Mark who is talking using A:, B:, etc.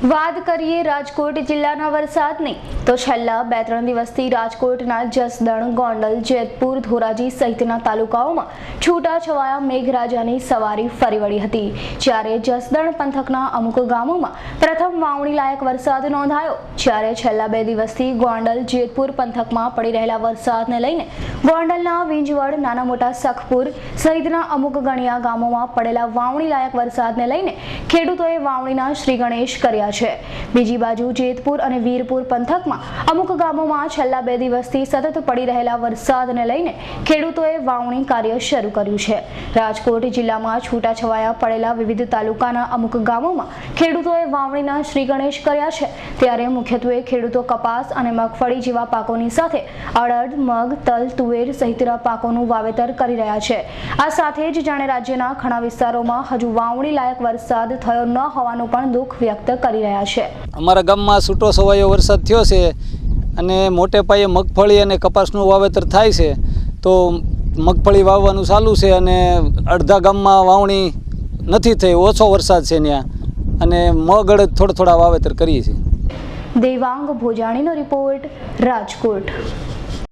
A: વાત કરીએ રાજકોટ જિલ્લાના વરસાદની તો છેલ્લા 2-3 દિવસથી રાજકોટના જસદણ, ગોંડલ, જેતપુર, ધોરાજી સહિતના તાલુકાઓમાં છૂટાછવાયા મેઘરાજાની સવારી ફરી વળી હતી। જ્યારે જસદણ પંથકના અમુક ગામોમાં પ્રથમ વાવણી લાયક વરસાદ નોંધાયો, જ્યારે છેલ્લા 2 દિવસથી ગોંડલ, જેતપુર પંથકમાં પડી રહેલા વરસાદને લઈને ગોંડલના વિંજવડ, નાના મોટા સખપુર સહિતના અમુક ગણિયા ગામોમાં પડેલા વાવણી લાયક વરસાદને લઈને ખેડૂતોએ વાવણીના શ્રી ગણેશ કર્યા છે। બીજી બાજુ જેતપુર અને વીરપુર પંથકમાં અમુક ગામોમાં છેલ્લા 2 દિવસથી સતત પડી રહેલા વરસાદને લઈને ખેડૂતોએ વાવણી કાર્ય શરૂ કર્યું છે। રાજકોટ જિલ્લામાં છૂટાછવાયા પડેલા વિવિધ તાલુકાના અમુક ગામોમાં ખેડૂતોએ વાવણીના શ્રી ગણેશ કર્યા છે। ત્યારે મુખ્યત્વે ખેડૂતો કપાસ અને મગફળી જેવા પાકોની સાથે અડદ, મગ, તલ, તુવેર સહિતના પાકોનું વાવેતર કરી રહ્યા છે। આ સાથે જ જાણે રાજ્યના ઘણા વિસ્તારોમાં હજુ વાવણી લાયક વરસાદ થયો ન હોવાનું પણ દુઃખ વ્યક્ત કરી રહ્યા છે।
B: અમારા ગામમાં છૂટો છવાયો વરસાદ થયો છે અને મોટે પાયે મગફળી અને કપાસનું વાવેતર થાય છે, તો મગફળી વાવવાનું ચાલુ છે અને અડધા ગામમાં વાવણી નથી થઈ, ઓછો વરસાદ છે ત્યાં, અને મગ અડદ થોડા વાવેતર કરીએ છીએ।
A: દેવાંગ ભોજાણીનો રિપોર્ટ, રાજકોટ।